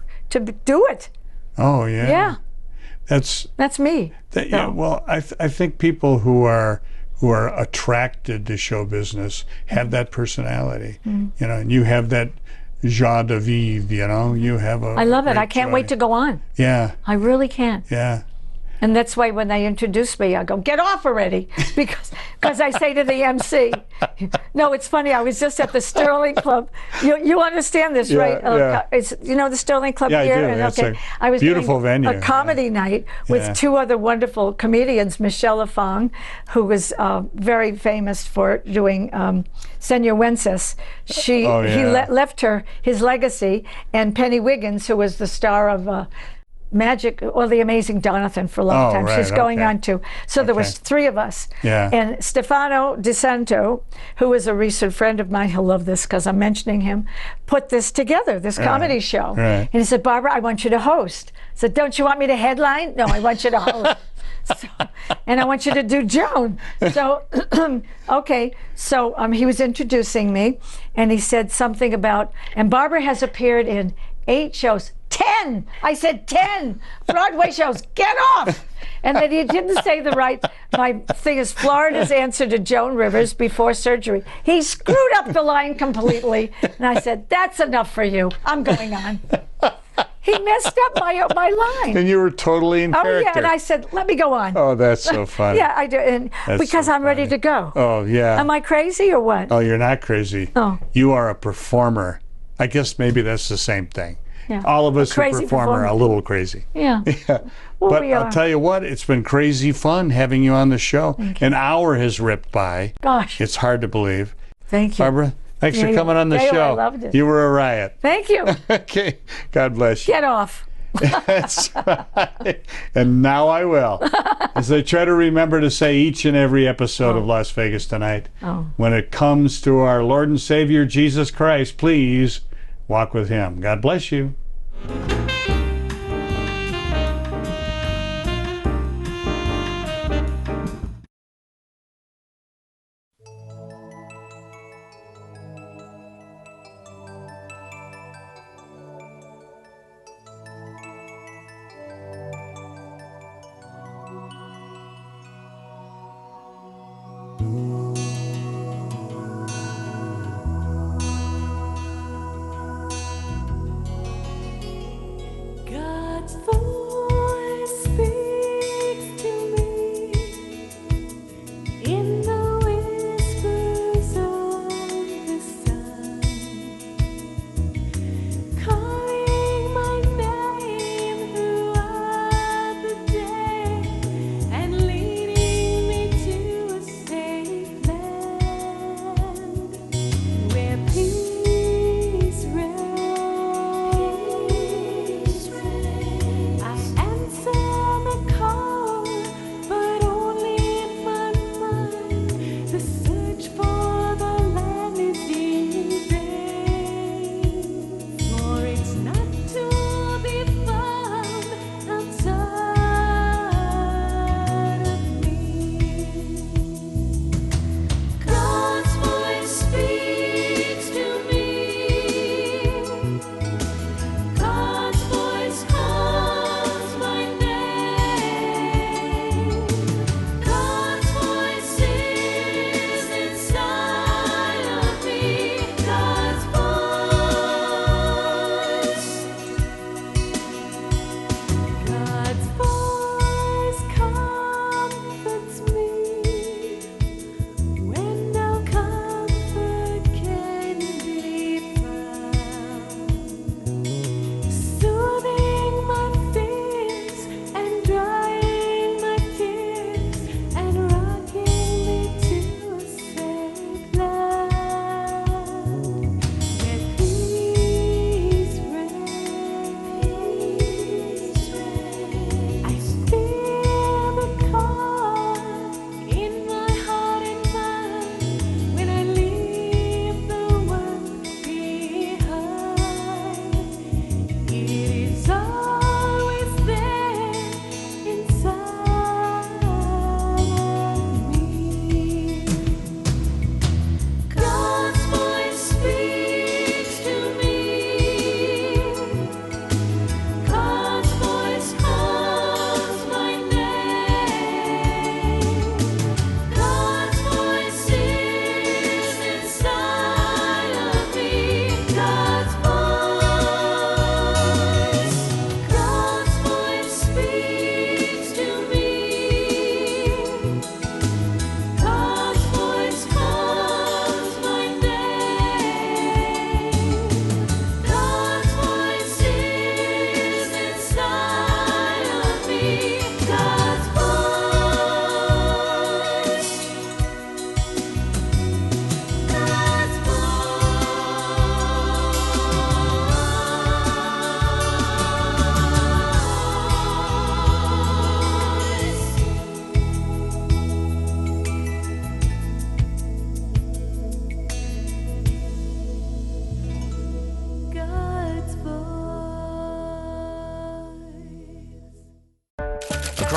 do it. Oh yeah. Yeah, That's me. yeah. Well, I think people who are attracted to show business have that personality. You know, and you have that joie de vivre. You know, you have a. I love it. great I can't joy. wait to go on. Yeah. I really can't. Yeah. And that's why when they introduce me, I go, get off already, because I say to the MC, no, it's funny, I was just at the Sterling Club. You understand this, right? Yeah. It's, you know the Sterling Club Yeah, I here? do. And, It's a I was beautiful doing venue. a comedy night with Yeah. two other wonderful comedians, Michelle Lafong, who was very famous for doing Senor Wences. He left his legacy, and Penny Wiggins, who was the star of Magic or The Amazing Jonathan for a long time. Right, She's going okay. on too. So there was three of us. Yeah. And Stefano DeSanto, who is a recent friend of mine, he'll love this because I'm mentioning him, put this together, this comedy show. Right. And he said, Barbara, I want you to host. I said, don't you want me to headline? No, I want you to host. And I want you to do Joan. So, okay. So he was introducing me, and he said something about, and Barbara has appeared in 8 shows. 10! I said 10 Broadway shows. Get off! And then he didn't say the right. My thing is Florida's answer to Joan Rivers before surgery. He screwed up the line completely. And I said, that's enough for you. I'm going on. He messed up my line. And you were totally in character. Oh, yeah. And I said, let me go on. Oh, that's so funny. Yeah, I do. And That's because so I'm ready funny. to go. Oh, yeah. Am I crazy or what? Oh, you're not crazy. Oh. You are a performer. I guess maybe that's the same thing. Yeah. All of us who crazy perform are performer. a little crazy. Yeah. Yeah. Well, But we I'll are. tell you what, it's been crazy fun having you on the show. An hour has ripped by. Gosh. It's hard to believe. Thank you. Barbara, thanks for Dale, coming on the Dale, show. I loved it. You were a riot. Thank you. Okay. God bless you. Get off. That's right. And now I will. As I try to remember to say each and every episode of Las Vegas Tonight, when it comes to our Lord and Savior Jesus Christ, please walk with him. God bless you.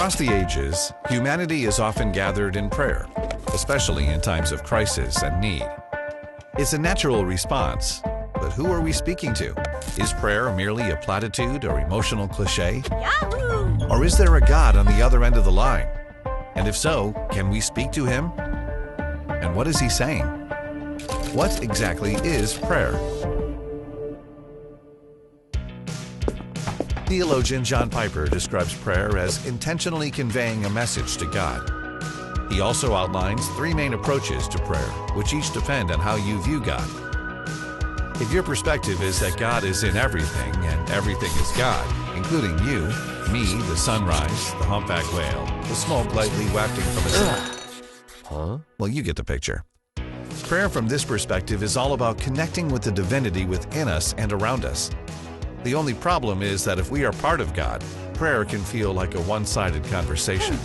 Across the ages, humanity is often gathered in prayer, especially in times of crisis and need. It's a natural response, but who are we speaking to? Is prayer merely a platitude or emotional cliche? Yahoo! Or is there a God on the other end of the line? And if so, can we speak to him? And what is he saying? What exactly is prayer? Theologian John Piper describes prayer as intentionally conveying a message to God. He also outlines 3 main approaches to prayer, which each depend on how you view God. If your perspective is that God is in everything and everything is God, including you, me, the sunrise, the humpback whale, the smoke lightly wafting from his head. Well, you get the picture. Prayer from this perspective is all about connecting with the divinity within us and around us. The only problem is that if we are part of God, prayer can feel like a one-sided conversation.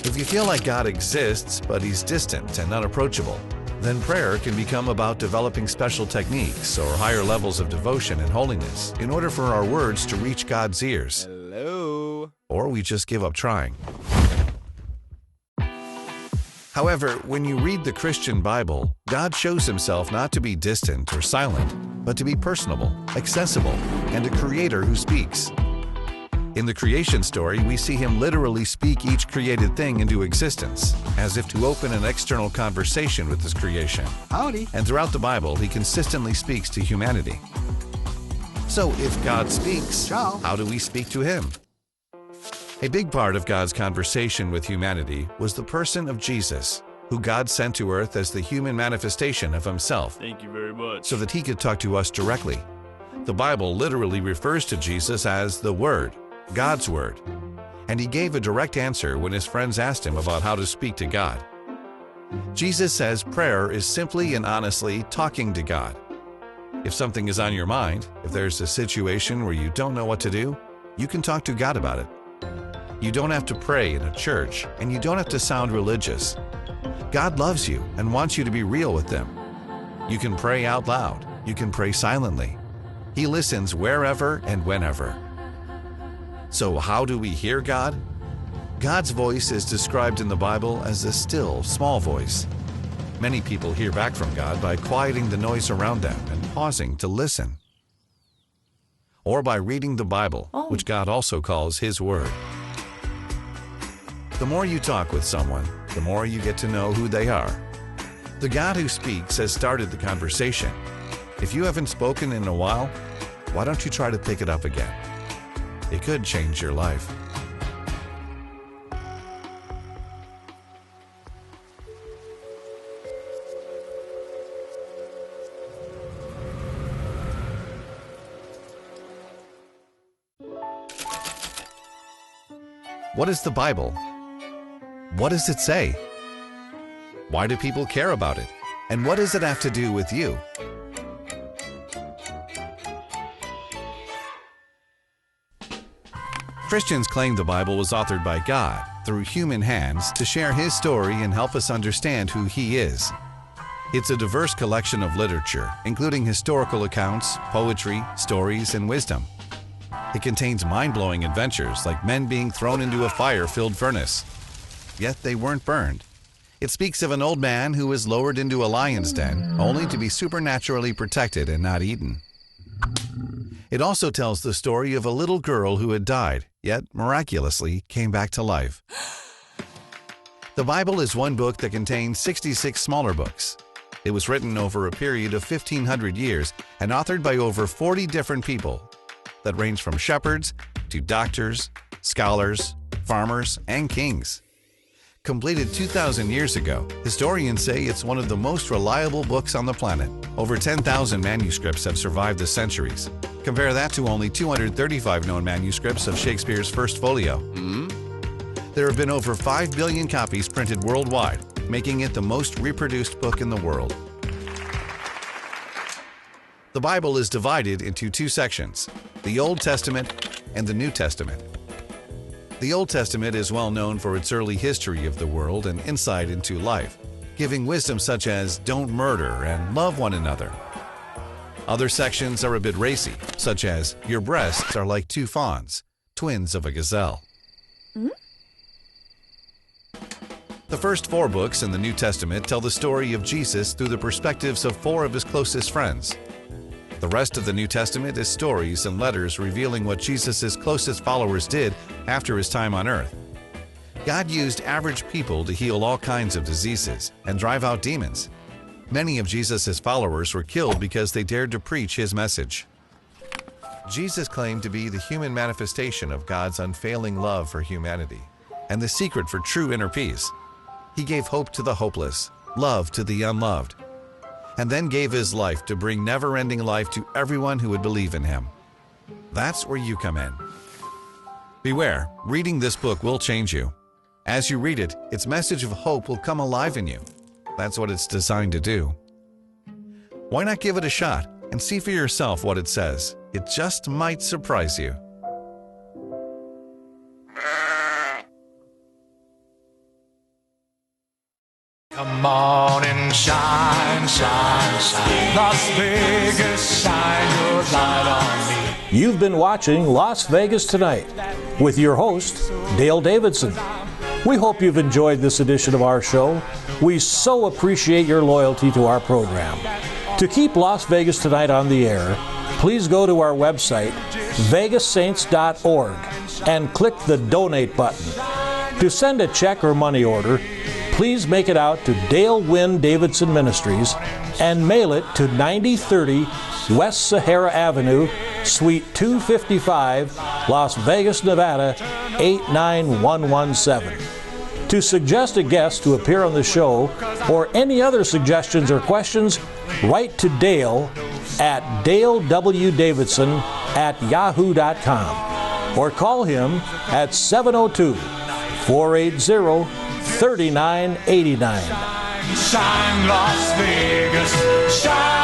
If you feel like God exists, but he's distant and unapproachable, then prayer can become about developing special techniques or higher levels of devotion and holiness in order for our words to reach God's ears. Hello? Or we just give up trying. However, when you read the Christian Bible, God shows himself not to be distant or silent, but to be personable, accessible, and a creator who speaks. In the creation story, we see him literally speak each created thing into existence, as if to open an external conversation with his creation. Howdy. And throughout the Bible, he consistently speaks to humanity. So if God speaks, Ciao. how do we speak to him? A big part of God's conversation with humanity was the person of Jesus, who God sent to earth as the human manifestation of himself. Thank you very much. So that he could talk to us directly. The Bible literally refers to Jesus as the Word, God's Word. And he gave a direct answer when his friends asked him about how to speak to God. Jesus says prayer is simply and honestly talking to God. If something is on your mind, if there's a situation where you don't know what to do, you can talk to God about it. You don't have to pray in a church, and you don't have to sound religious. God loves you and wants you to be real with him. You can pray out loud. You can pray silently. He listens wherever and whenever. So how do we hear God? God's voice is described in the Bible as a still, small voice. Many people hear back from God by quieting the noise around them and pausing to listen. Or by reading the Bible, which God also calls his Word. The more you talk with someone, the more you get to know who they are. The God who speaks has started the conversation. If you haven't spoken in a while, why don't you try to pick it up again? It could change your life. What is the Bible? What does it say? Why do people care about it? And what does it have to do with you? Christians claim the Bible was authored by God through human hands to share his story and help us understand who he is. It's a diverse collection of literature, including historical accounts, poetry, stories, and wisdom. It contains mind-blowing adventures like men being thrown into a fire-filled furnace. Yet they weren't burned. It speaks of an old man who was lowered into a lion's den, only to be supernaturally protected and not eaten. It also tells the story of a little girl who had died, yet miraculously came back to life. The Bible is one book that contains 66 smaller books. It was written over a period of 1,500 years and authored by over 40 different people that range from shepherds to doctors, scholars, farmers, and kings. Completed 2,000 years ago, historians say it's one of the most reliable books on the planet. Over 10,000 manuscripts have survived the centuries. Compare that to only 235 known manuscripts of Shakespeare's First Folio. There have been over 5 billion copies printed worldwide, making it the most reproduced book in the world. The Bible is divided into 2 sections, the Old Testament and the New Testament. The Old Testament is well known for its early history of the world and insight into life, giving wisdom such as don't murder and love one another. Other sections are a bit racy, such as your breasts are like 2 fawns, twins of a gazelle. The first 4 books in the New Testament tell the story of Jesus through the perspectives of 4 of his closest friends. The rest of the New Testament is stories and letters revealing what Jesus' closest followers did after his time on earth. God used average people to heal all kinds of diseases and drive out demons. Many of Jesus' followers were killed because they dared to preach his message. Jesus claimed to be the human manifestation of God's unfailing love for humanity and the secret for true inner peace. He gave hope to the hopeless, love to the unloved, and then gave his life to bring never-ending life to everyone who would believe in him. That's where you come in. Beware, reading this book will change you. As you read it, its message of hope will come alive in you. That's what it's designed to do. Why not give it a shot and see for yourself what it says? It just might surprise you. Come on and shine, shine, shine. Las Vegas, shine your light on me. You've been watching Las Vegas Tonight with your host, Dale Davidson. We hope you've enjoyed this edition of our show. We so appreciate your loyalty to our program. To keep Las Vegas Tonight on the air, please go to our website, vegassaints.org, and click the Donate button. To send a check or money order, please make it out to Dale Wynn Davidson Ministries and mail it to 9030 West Sahara Avenue, Suite 255, Las Vegas, Nevada, 89117. To suggest a guest to appear on the show or any other suggestions or questions, write to Dale at dalewdavidson@yahoo.com or call him at 702-480-3989. Shine, Las Vegas, shine.